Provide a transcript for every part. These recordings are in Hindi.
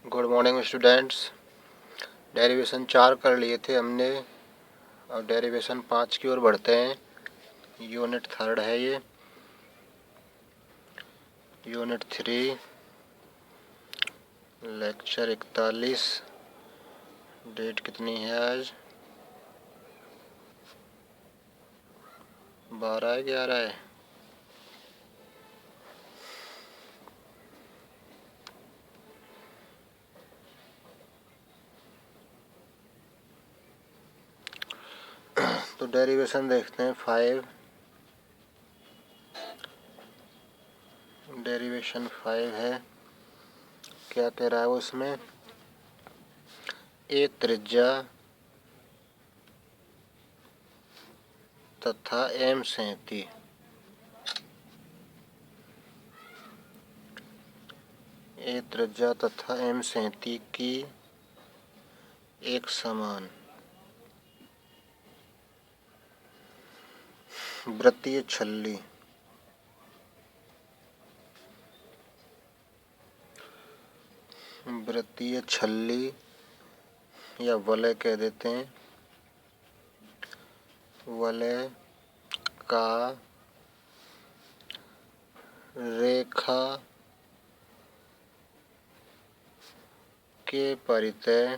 Good morning students. डेरिवेशन 4 कर लिए थे हमने और डेरिवेशन 5 की ओर बढ़ते हैं। यूनिट 3 है ये। Unit 3 lecture 41। डेट कितनी है आज? 12/11 है। तो डेरिवेशन देखते हैं 5। डेरिवेशन 5 है। क्या कह रहा है वो इसमें? ए त्रिज्या तथा एम सेंती ए त्रिज्या तथा एम सेंती की एक समान वृत्तीय छल्ली या वलय कह देते हैं। वलय का रेखा के परितः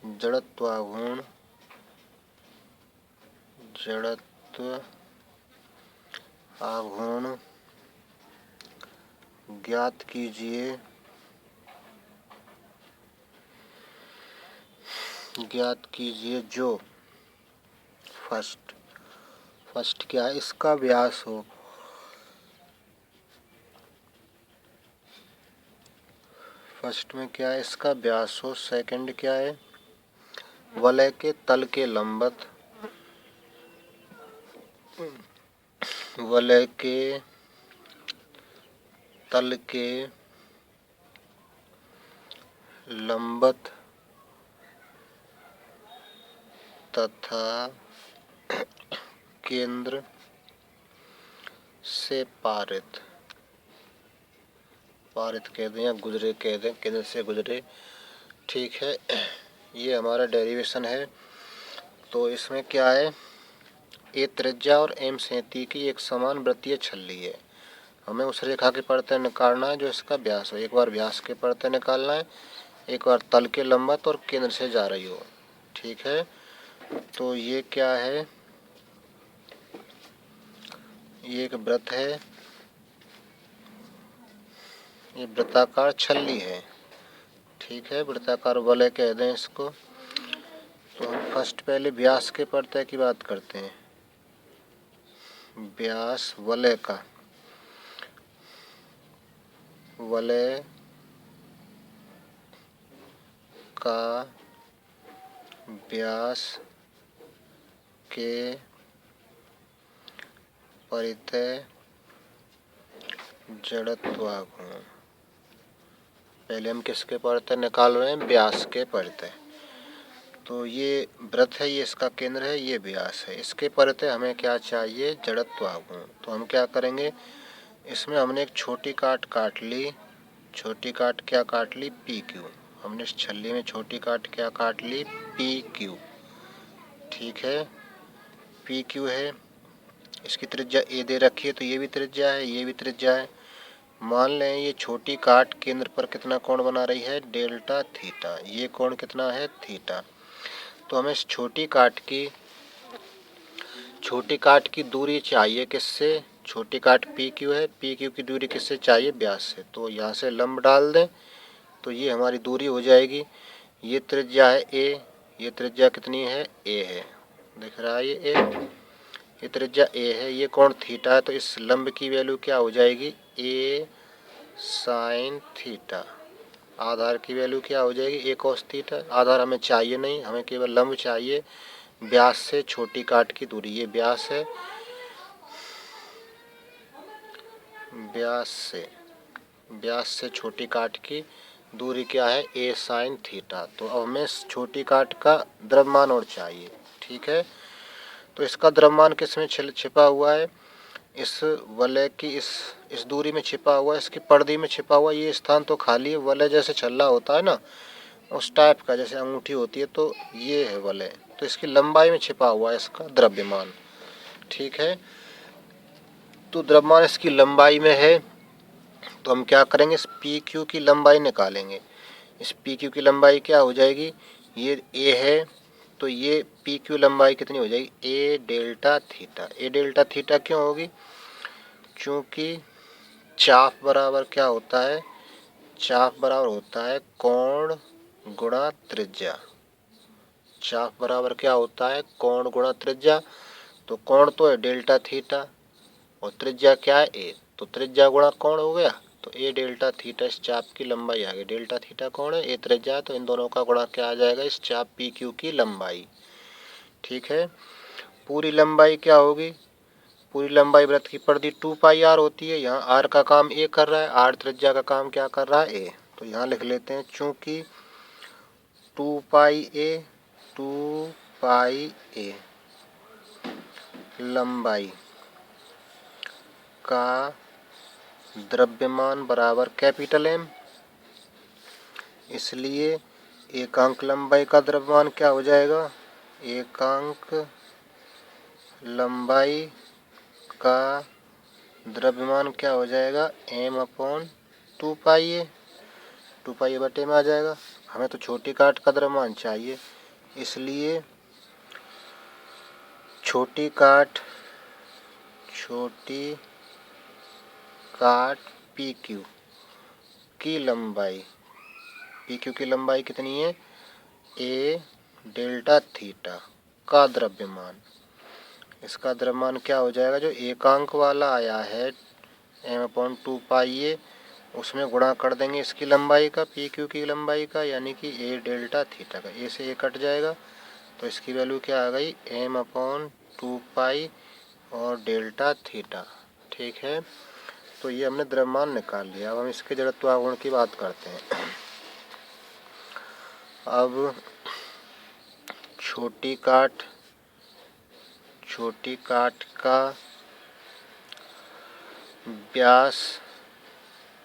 जड़त्वाघूर्ण ज्ञात कीजिए जो फर्स्ट क्या है? इसका व्यास हो। फर्स्ट में क्या है? इसका व्यास हो। सेकंड क्या है? वलय के तल के लंबवत तथा केंद्र से पारित कह दें या गुजरे कह दें, केंद्र से गुजरे। ठीक है, ये हमारा डेरिवेशन है। तो इसमें क्या है? ए त्रिज्या और एम सेंती की एक समान वृत्तीय छल्ली है। हमें उस रेखा के परतः निकालना है जो इसका व्यास हो। एक बार व्यास के परतः निकालना है, एक बार तल के लंबवत और केंद्र से जा रही हो। ठीक है, तो ये क्या है? ये एक वृत्त है, ये वृत्ताकार छल्ली है। ठीक है, वृत्ताकार वलय कह दें इसको। तो हम फर्स्ट पहले व्यास के परतः की बात करते हैं। व्यास वलय का व्यास के परितः जड़त्वाघूर्ण। पहले हम किसके परतः निकाल रहे हैं? व्यास के परतः। तो ये वृत्त है, ये इसका केंद्र है, ये व्यास है। इसके परतः हमें क्या चाहिए? जड़त्वाघूर्ण। तो हम क्या करेंगे? इसमें हमने एक छोटी काट ली। छोटी काट क्या काट ली? P Q. हमने इस छल्ली में छोटी काट क्या काट ली? P Q. ठीक है, पी क्यू है। इसकी त्रिज्या ए दे रखी है, तो ये भी त्रिज्या है, ये भी त्रिज्या है। मान लें ये छोटी काट केंद्र पर कितना कोण बना रही है? Delta theta. ये कोण कितना है? थीटा। तो हमें इस छोटी काट की दूरी चाहिए किससे? छोटी काट पी क्यू है, पी क्यू की दूरी किससे चाहिए? व्यास से। तो यहाँ से लंब डाल दें तो ये हमारी दूरी हो जाएगी। ये त्रिज्या है ए, ये त्रिज्या कितनी है? ए है। दिख रहा है ये त्रिज्या ए है, ये कोण थीटा है। तो इस लंब की वैल्यू क्या हो जाएगी? ए साइन थीटा। आधार की वैल्यू क्या हो जाएगी? ए कॉस थीटा। आधार हमें चाहिए नहीं, हमें केवल लंब चाहिए। व्यास से छोटी काट की दूरी, ये व्यास है। व्यास से छोटी काट की दूरी क्या है? ए साइन थीटा। तो अब हमें छोटी काट का द्रव्यमान और चाहिए। ठीक है, तो इसका द्रव्यमान किस में छिपा हुआ है? इस वलय की इस दूरी में छिपा हुआ है, इसकी परिधि में छिपा हुआ। ये स्थान तो खाली है, वलय जैसे छल्ला होता है ना, उस टाइप का, जैसे अंगूठी होती है, तो ये है वलय। तो इसकी लंबाई में छिपा हुआ है इसका द्रव्यमान। ठीक है, तो द्रव्यमान इसकी लंबाई में है, तो हम क्या करेंगे, इस पी क्यू की लंबाई निकालेंगे। इस पी क्यू की लंबाई क्या हो जाएगी, ये ए है, तो ये पी क्यू लंबाई कितनी हो जाएगी, ए डेल्टा थीटा। ए डेल्टा थीटा क्यों होगी, क्योंकि चाप बराबर क्या होता है, चाप बराबर होता है कोण गुणा त्रिज्या। चाप बराबर क्या होता है, कोण गुणा त्रिज्या। तो कोण तो है डेल्टा थीटा और त्रिज्या क्या है, ए, तो त्रिज्या गुणा कोण हो गया। तो ए डेल्टा थीटा इस चाप की लंबाई आ गई। डेल्टा थीटा कोण है, ए त्रिज्या है, तो इन दोनों का गुणा क्या आ जाएगा, इस चाप पी क्यू की लंबाई। ठीक है, पूरी लंबाई क्या होगी, पूरी लंबाई वृत्त की परिधि 2 पाई आर होती है। यहाँ आर का काम ए कर रहा है, आर त्रिज्या का काम क्या कर रहा है, ए। तो यहाँ लिख लेते हैं, चूंकि 2 पाई ए लंबाई का द्रव्यमान बराबर कैपिटल एम, इसलिए एकांक लंबाई का द्रव्यमान क्या हो जाएगा, एकांक लंबाई का द्रव्यमान क्या हो जाएगा, एम अपॉन 2 पाई ए। 2 पाई ए बटे में आ जाएगा। हमें तो छोटी काट का द्रव्यमान चाहिए, इसलिए छोटी काट पी क्यू की लंबाई, पी क्यू की लंबाई कितनी है, ए डेल्टा थीटा का द्रव्यमान। इसका द्रव्यमान क्या हो जाएगा, जो एकांक वाला आया है एम अपॉन 2 पाई ए, उसमें गुणा कर देंगे इसकी लंबाई का, पी क्यू की लंबाई का, यानी कि ए डेल्टा थीटा का। ए से ए कट जाएगा, तो इसकी वैल्यू क्या आ गई, एम अपॉन 2 पाई और डेल्टा थीटा। ठीक है, तो ये हमने द्रव्यमान निकाल लिया। अब हम इसके जड़त्वाघूर्ण की बात करते हैं। अब छोटी काट का व्यास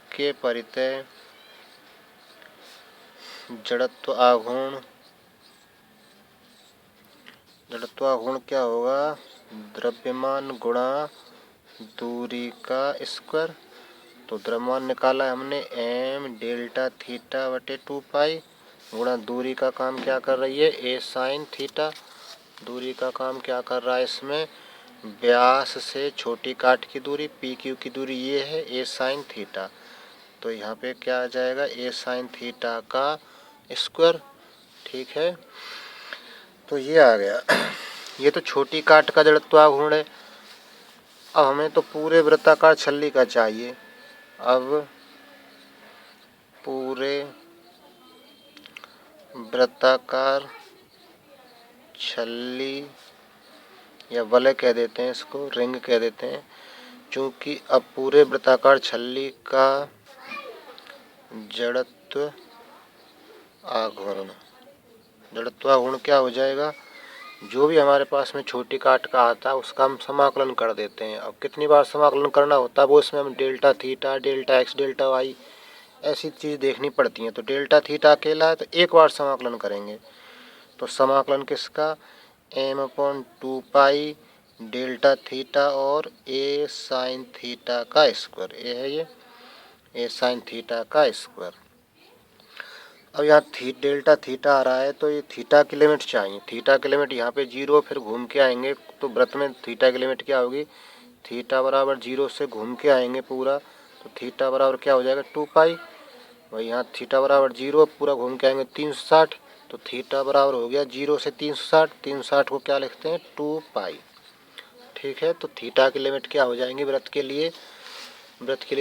के परितः जड़त्वाघूर्ण क्या होगा, द्रव्यमान गुणा दूरी का स्क्वायर। तो द्रव्यमान निकाला है हमने, एम डेल्टा थीटा बटे 2 पाई गुणा दूरी का काम क्या कर रही है, ए साइन थीटा। दूरी का काम क्या कर रहा है इसमें, व्यास से छोटी काट की दूरी, पी क्यू की दूरी ये है, ए साइन थीटा। तो यहाँ पे क्या आ जाएगा, ए साइन थीटा का स्क्वायर। ठीक है, तो ये आ गया। ये तो छोटी काट का जड़त्वाघूर्ण है। अब हमें तो पूरे वृत्ताकार छल्ली का चाहिए। अब पूरे वृत्ताकार छल्ली या वलय कह देते हैं, इसको रिंग कह देते हैं, चूंकि अब पूरे वृत्ताकार छल्ली का जड़त्वाघूर्ण क्या हो जाएगा, जो भी हमारे पास में छोटी काट का आता है उसका हम समाकलन कर देते हैं। अब कितनी बार समाकलन करना होता है, वो इसमें हम delta theta, delta X, delta Y ऐसी चीज़ देखनी पड़ती हैं। तो डेल्टा थीटा अकेला है तो एक बार समाकलन करेंगे। तो समाकलन किसका, M upon 2 pi delta theta और ए साइन थीटा का स्क्वायर। ए है ये, ए साइन थीटा का स्क्वायर। अब यहाँ डेल्टा थीटा आ रहा है, तो ये थीटा की लिमिट चाहिए। थीटा की लिमिट यहाँ पे 0, फिर घूम के आएंगे तो वृत्त में थीटा की लिमिट क्या होगी, थीटा बराबर 0 से घूम के आएंगे पूरा, तो थीटा बराबर क्या हो जाएगा 2 पाई। वही यहाँ थीटा बराबर 0, पूरा घूम के आएंगे 360, तो थीटा बराबर हो गया 0 से 360। 360 को क्या लिखते हैं, 2 पाई। ठीक है, तो थीटा की लिमिट क्या हो जाएंगी वृत्त के लिए,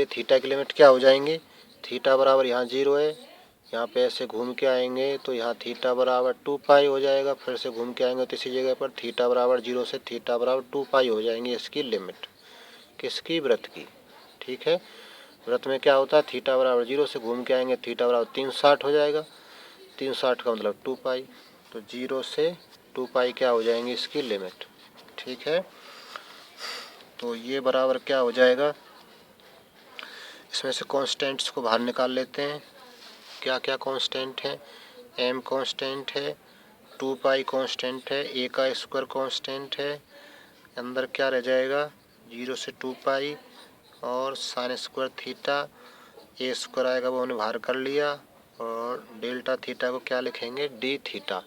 थीटा की लिमिट क्या हो जाएंगी, थीटा बराबर यहाँ 0 है, यहाँ पे ऐसे घूम के आएंगे तो यहाँ थीटा बराबर 2 पाई हो जाएगा, फिर से घूम के आएंगे तो इसी जगह पर थीटा बराबर 0 से थीटा बराबर 2 पाई हो जाएंगी इसकी लिमिट, किसकी, वृत्त की। ठीक है, वृत्त में क्या होता है, थीटा बराबर 0 से घूम के आएंगे, थीटा बराबर 360 हो जाएगा, 360 का मतलब 2 पाई, तो 0 से 2 पाई क्या हो जाएंगी इसकी लिमिट। ठीक है। तो ये बराबर क्या हो जाएगा, इसमें से कॉन्स्टेंट्स को बाहर निकाल लेते हैं। क्या क्या कॉन्स्टेंट है, m कॉन्स्टेंट है, 2 पाई कॉन्स्टेंट है, a का स्क्वायर कॉन्स्टेंट है, अंदर क्या रह जाएगा 0 से 2 पाई और sine square theta, a square आएगा वो हमने बाहर कर लिया, और डेल्टा थीटा को क्या लिखेंगे d थीटा।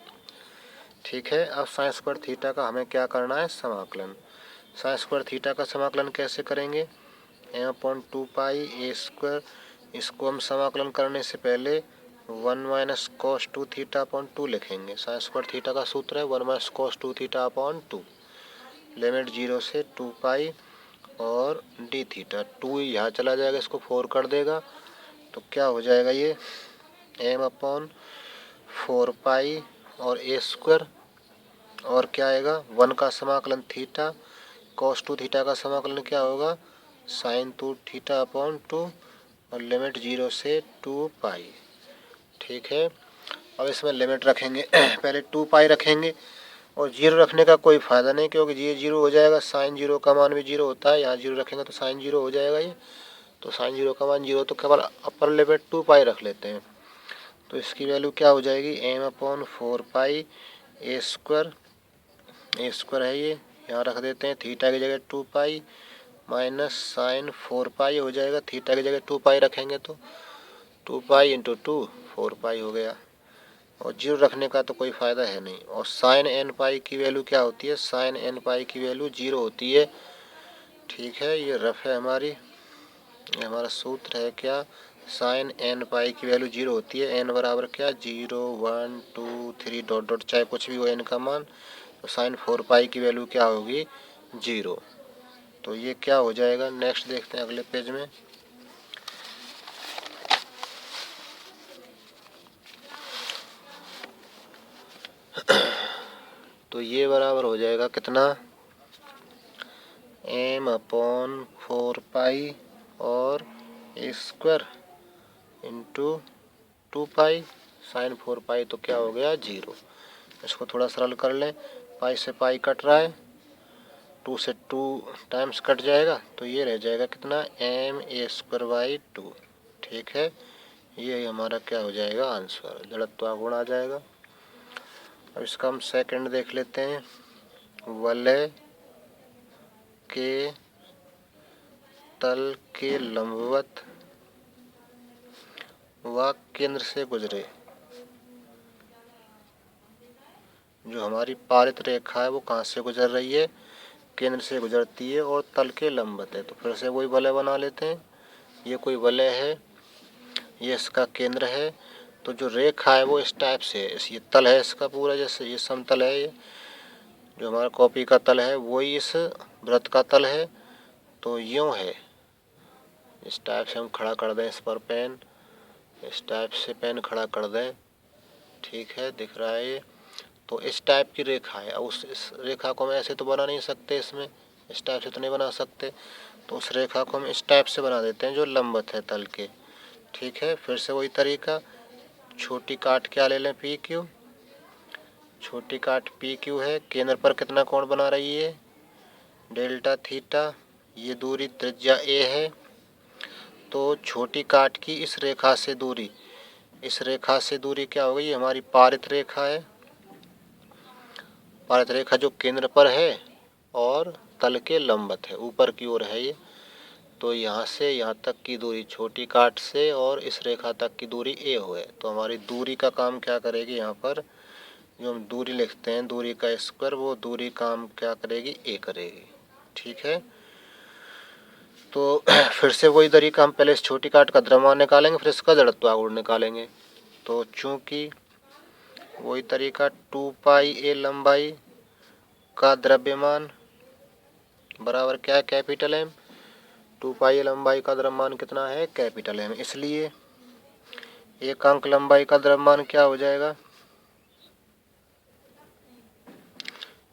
ठीक है। अब साइन स्क्वायर थीटा का हमें क्या करना है, समाकलन। साइन स्क्वायर थीटा का समाकलन कैसे करेंगे, m/2 पाई a स्क्वायर, इसको हम समाकलन करने से पहले 1 माइनस कॉस 2 थीटा अपॉन 2 लिखेंगे। साइन स्क्वायर थीटा का सूत्र है 1 minus cos 2 theta upon 2, limit 0 से 2 पाई और डी थीटा। 2 यहाँ चला जाएगा, इसको 4 कर देगा, तो क्या हो जाएगा ये m/4 पाई और a स्क्वायर, और क्या आएगा 1 का समाकलन थीटा, कॉस 2 थीटा का समाकलन क्या होगा साइन 2 थीटा अपॉन 2 और लिमिट 0 से 2 पाई। ठीक है। अब इसमें लिमिट रखेंगे पहले 2 पाई रखेंगे, और 0 रखने का कोई फ़ायदा नहीं क्योंकि ये 0 हो जाएगा, साइन 0 का मान भी 0 होता है, यहाँ 0 रखेंगे तो साइन 0 हो जाएगा ये, तो साइन 0 का मान 0, तो केवल अपर लिमिट 2 पाई रख लेते हैं। तो इसकी वैल्यू क्या हो जाएगी m/4 पाई a स्क्वायर है ये, यहाँ रख देते हैं, थीटा की जगह 2 पाई माइनस साइन 4 पाई हो जाएगा, थीटा की जगह 2 पाई रखेंगे तो 2 पाई इंटू 2 4 पाई हो गया, और 0 रखने का तो कोई फ़ायदा है नहीं। और साइन n पाई की वैल्यू क्या होती है, साइन n पाई की वैल्यू 0 होती है। ठीक है, ये रफ है हमारी, ये हमारा सूत्र है क्या, साइन n पाई की वैल्यू 0 होती है। n बराबर क्या 0 1 2 3 डॉट डॉट चाहे कुछ भी हो n का मान, तो साइन 4 पाई की वैल्यू क्या होगी 0। तो ये क्या हो जाएगा, नेक्स्ट देखते हैं अगले पेज में। तो ये बराबर हो जाएगा कितना m/4 पाई और a square into 2 pi sine 4 पाई, तो क्या हो गया 0। इसको थोड़ा सरल कर लें, पाई से पाई कट रहा है, 2 से 2 टाइम्स कट जाएगा, तो ये रह जाएगा कितना ma²/2। ठीक है, ये हमारा क्या हो जाएगा आंसर, जड़त्व गुण आ जाएगा। अब इसका हम सेकंड देख लेते हैं, वलय के तल के लंबवत व केंद्र से गुजरे, जो हमारी पारित रेखा है वो कहाँ से गुजर रही है, केंद्र से गुजरती है और तल के लंबवत है। तो फिर से वही वलय बना लेते हैं, ये कोई वलय है, ये इसका केंद्र है, तो जो रेखा है वो इस टाइप से है, ये तल है इसका पूरा, जैसे ये समतल है, ये जो हमारा कॉपी का तल है वही इस वृत्त का तल है, तो यूँ है, इस टाइप से हम खड़ा कर दें इस पर पेन, इस टाइप से पेन खड़ा कर दें। ठीक है, दिख रहा है ये, तो इस टाइप की रेखा है। उस इस रेखा को हम ऐसे तो बना नहीं सकते, इसमें इस टाइप से तो नहीं बना सकते, तो उस रेखा को हम इस टाइप से बना देते हैं जो लंबवत है तल के। ठीक है, फिर से वही तरीका, छोटी काट क्या ले लें पी क्यू, छोटी काट पी क्यू है, केंद्र पर कितना कोण बना रही है डेल्टा थीटा, ये दूरी त्रिज्या ए है, तो छोटी काट की इस रेखा से दूरी, इस रेखा से दूरी क्या होगी, ये हमारी पारित रेखा है, पारित रेखा जो केंद्र पर है और तल के लंबवत है, ऊपर की ओर है ये, तो यहाँ से यहाँ तक की दूरी छोटी काट से और इस रेखा तक की दूरी ए हो है। तो हमारी दूरी का काम क्या करेगी, यहाँ पर जो हम दूरी लिखते हैं दूरी का स्क्वायर, वो दूरी काम क्या करेगी ए करेगी। ठीक है, तो फिर से वही तरीका, हम पहले इस छोटी काट का द्रव्यमान निकालेंगे, फिर इसका जड़त्व गुण निकालेंगे। तो चूँकि वही तरीका 2 पाई ए लंबाई का द्रव्यमान बराबर क्या है कैपिटल एम, 2 पाई ए लंबाई का द्रव्यमान कितना है कैपिटल एम, इसलिए एक अंक लंबाई का द्रव्यमान क्या हो जाएगा,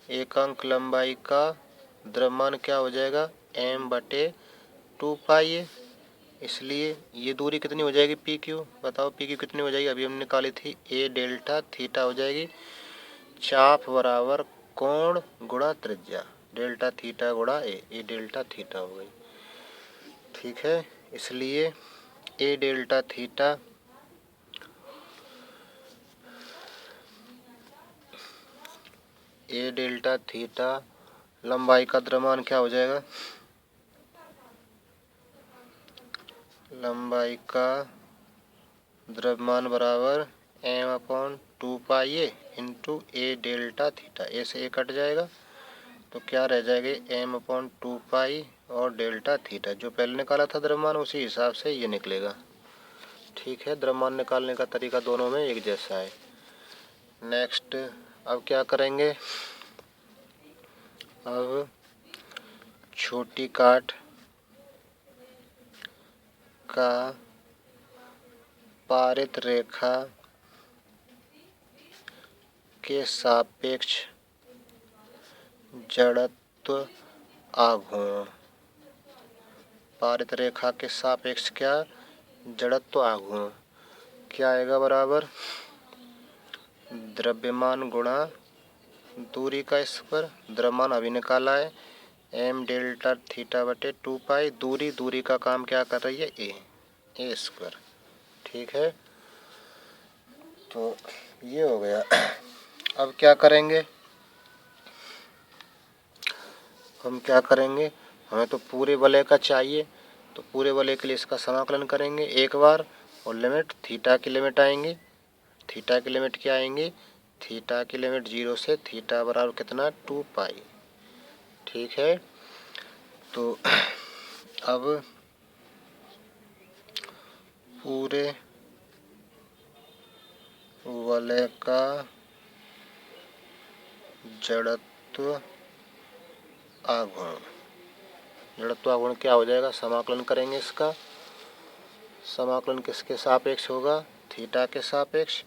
एक अंक लंबाई का द्रव्यमान क्या हो जाएगा m/2 पाई ए, इसलिए ये दूरी कितनी हो जाएगी पी क्यू, बताओ पी क्यू कितनी हो जाएगी, अभी हमने निकाली थी ए डेल्टा थीटा हो जाएगी, चाप बराबर कोण गुणा त्रिज्या, डेल्टा थीटा गुणा ए, ए डेल्टा थीटा हो गई। ठीक है, इसलिए ए डेल्टा थीटा ए डेल्टा थीटा लंबाई का द्रव्यमान क्या हो जाएगा, लंबाई का द्रव्यमान बराबर एम अपॉन 2 पाई ए इंटू ए डेल्टा थीटा। ए से ए कट जाएगा तो क्या रह जाएगा, एम अपॉन 2 पाई और डेल्टा थीटा। जो पहले निकाला था द्रव्यमान उसी हिसाब से ये निकलेगा। ठीक है, द्रव्यमान निकालने का तरीका दोनों में एक जैसा है। नेक्स्ट अब क्या करेंगे, अब छोटी काट का पारित रेखा के सापेक्ष जड़त्व आघूर्ण, पारित रेखा के सापेक्ष क्या, जड़त्व आघूर्ण क्या आएगा, बराबर द्रव्यमान गुणा दूरी का स्क्वायर। द्रव्यमान अभी निकाला है, एम डेल्टा थीटा बटे 2 पाई, दूरी का काम क्या कर रही है, ए स्क्वायर। ठीक है, तो ये हो गया। अब क्या करेंगे, हम क्या करेंगे, हमें तो पूरे वलय का चाहिए, तो पूरे वलय के लिए इसका समाकलन करेंगे एक बार, और लिमिट थीटा की लिमिट आएंगे। थीटा की लिमिट क्या आएंगी, थीटा की लिमिट 0 से थीटा बराबर कितना, 2 पाई। ठीक है, तो अब पूरे वलय का जड़त्व आघूर्ण, जड़त्व आघूर्ण क्या हो जाएगा, समाकलन करेंगे इसका। समाकलन किसके सापेक्ष होगा, थीटा के सापेक्ष।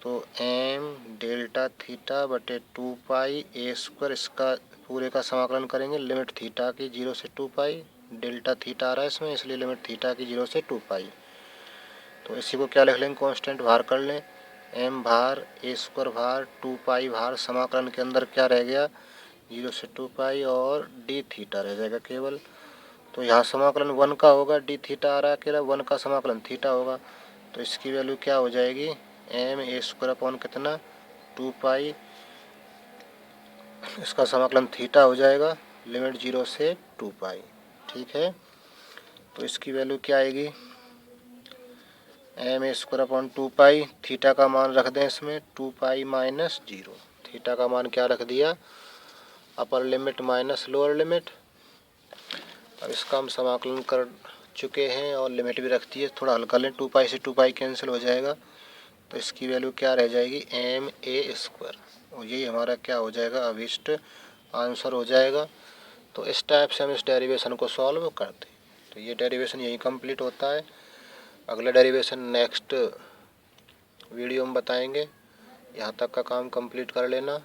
तो एम डेल्टा थीटा बटे 2 पाई ए स्क्वायर, इसका पूरे का समाकलन करेंगे। लिमिट थीटा की 0 से 2 पाई, डेल्टा थीटा आ रहा है इसमें, इसलिए लिमिट थीटा की 0 से 2 पाई। तो इसी को क्या लिख लेंगे, कांस्टेंट भार कर लें, एम भार ए स्क्वायर भार 2 पाई भार, समाकलन के अंदर क्या रह गया, 0 से 2 पाई और डी थीटा रह जाएगा केवल। तो यहाँ समाकलन 1 का होगा, डी थीटा आ रहा है अकेला, 1 का समाकलन थीटा होगा, तो इसकी वैल्यू क्या हो जाएगी, एम ए स्क्वायर अपॉन कितना, 2 पाई, इसका समाकलन थीटा हो जाएगा, लिमिट 0 से 2 पाई। ठीक है, तो इसकी वैल्यू क्या आएगी, M A square upon 2 pi, theta का मान रख दें इसमें 2 पाई माइनस 0, थीटा का मान क्या रख दिया, upper limit minus lower limit. अब इसका हम समाकलन कर चुके हैं और लिमिट भी रखती है, थोड़ा हल्का लें, 2 पाई से 2 पाई कैंसिल हो जाएगा, तो इसकी वैल्यू क्या रह जाएगी, एम ए स्क्वायर, और यही हमारा क्या हो जाएगा, अभीष्ट आंसर हो जाएगा। तो इस टाइप से हम इस डेरिवेशन को सॉल्व करते हैं। तो ये डेरिवेशन यही कंप्लीट होता है। अगला डेरिवेशन नेक्स्ट वीडियो में बताएंगे। यहाँ तक का काम कंप्लीट कर लेना।